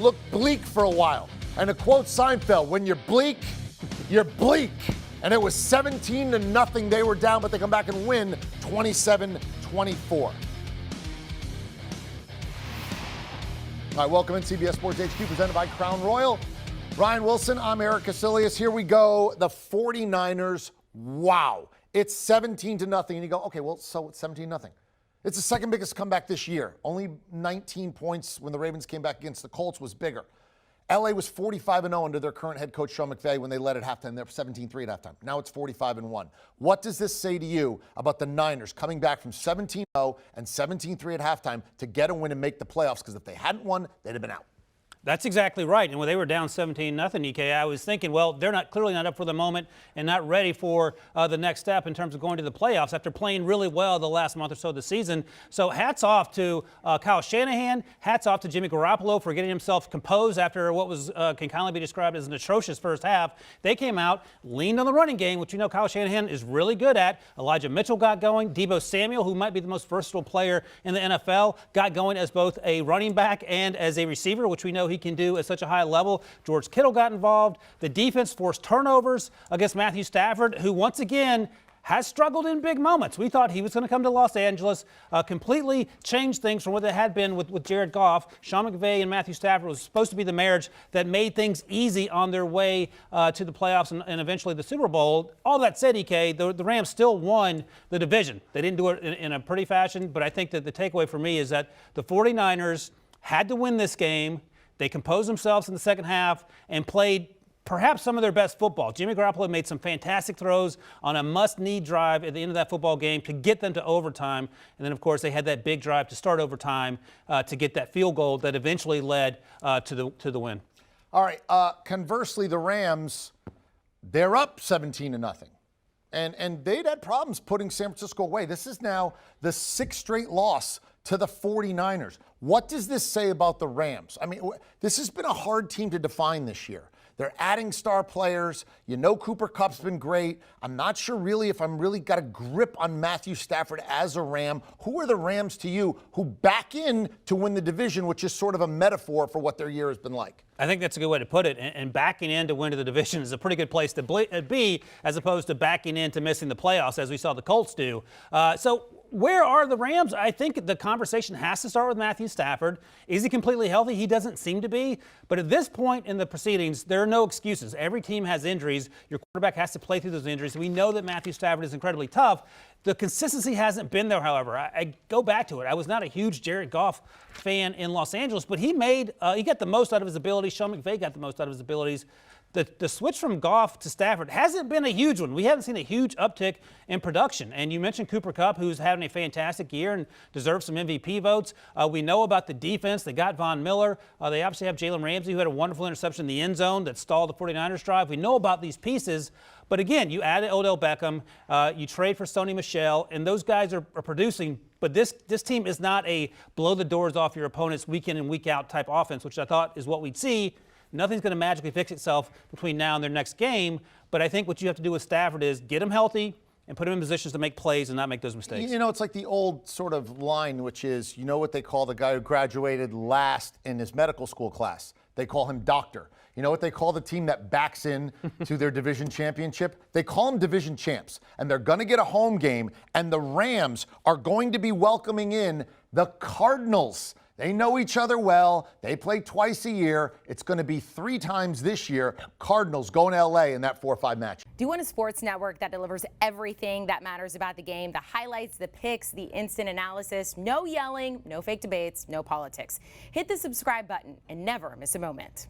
looked bleak for a while. And to quote Seinfeld, when you're bleak, you're bleak. And it was 17-0 they were down, but they come back and win 27-24. All right, welcome in CBS Sports HQ, presented by Crown Royal. Ryan Wilson, I'm Eric Casillas. Here we go. The 49ers, wow. It's 17-0. And you go, okay, well, so it's 17-0. It's the second biggest comeback this year. Only 19 points when the Ravens came back against the Colts was bigger. LA was 45-0 under their current head coach, Sean McVay, when they led at halftime. They're 17-3 at halftime. Now it's 45-1. What does this say to you about the Niners coming back from 17-0 and 17-3 at halftime to get a win and make the playoffs? Because if they hadn't won, they'd have been out. That's exactly right. And when they were down 17-0, EK, I was thinking, well, they're clearly not up for the moment and not ready for the next step in terms of going to the playoffs after playing really well the last month or so of the season. So hats off to Kyle Shanahan. Hats off to Jimmy Garoppolo for getting himself composed after what was can kindly be described as an atrocious first half. They came out, leaned on the running game, which you know Kyle Shanahan is really good at. Elijah Mitchell got going. Deebo Samuel, who might be the most versatile player in the NFL, got going as both a running back and as a receiver, which we know he can do at such a high level. George Kittle got involved. The defense forced turnovers against Matthew Stafford, who once again has struggled in big moments. We thought he was going to come to Los Angeles, completely change things from what they had been with Jared Goff. Sean McVay and Matthew Stafford was supposed to be the marriage that made things easy on their way to the playoffs and eventually the Super Bowl. All that said, EK, the Rams still won the division. They didn't do it in a pretty fashion, but I think that the takeaway for me is that the 49ers had to win this game. They composed themselves in the second half and played perhaps some of their best football. Jimmy Garoppolo made some fantastic throws on a must-need drive at the end of that football game to get them to overtime. And then, of course, they had that big drive to start overtime to get that field goal that eventually led to the win. All right. Conversely, the Rams, they're up 17-0. And they'd had problems putting San Francisco away. This is now the sixth straight loss to the 49ers. What does this say about the Rams? I mean, this has been a hard team to define this year. They're adding star players. You know Cooper Kupp's been great. I'm not sure really if I'm really got a grip on Matthew Stafford as a Ram. Who are the Rams to you who back in to win the division, which is sort of a metaphor for what their year has been like? I think that's a good way to put it. And backing in to win to the division is a pretty good place to be as opposed to backing in to missing the playoffs, as we saw the Colts do. So where are the Rams? I think the conversation has to start with Matthew Stafford. Is he completely healthy? He doesn't seem to be. But at this point in the proceedings, there are no excuses. Every team has injuries. Your quarterback has to play through those injuries. We know that Matthew Stafford is incredibly tough. The consistency hasn't been there, however. I go back to it. I was not a huge Jared Goff fan in Los Angeles, but he got the most out of his abilities. Sean McVay got the most out of his abilities. The switch from Goff to Stafford hasn't been a huge one. We haven't seen a huge uptick in production. And you mentioned Cooper Kupp, who's having a fantastic year and deserves some MVP votes. We know about the defense. They got Von Miller. They obviously have Jalen Ramsey, who had a wonderful interception in the end zone that stalled the 49ers drive. We know about these pieces. But again, you added Odell Beckham. You trade for Sony Michel, and those guys are producing. But this team is not a blow the doors off your opponents week in and week out type offense, which I thought is what we'd see. Nothing's going to magically fix itself between now and their next game. But I think what you have to do with Stafford is get him healthy and put him in positions to make plays and not make those mistakes. You know, it's like the old sort of line, which is, you know what they call the guy who graduated last in his medical school class? They call him doctor. You know what they call the team that backs in to their division championship? They call them division champs. And they're going to get a home game. And the Rams are going to be welcoming in the Cardinals. They know each other well. They play twice a year. It's going to be 3 times this year. Cardinals going to L.A. in that 4-5 match. Do you want a sports network that delivers everything that matters about the game? The highlights, the picks, the instant analysis. No yelling, no fake debates, no politics. Hit the subscribe button and never miss a moment.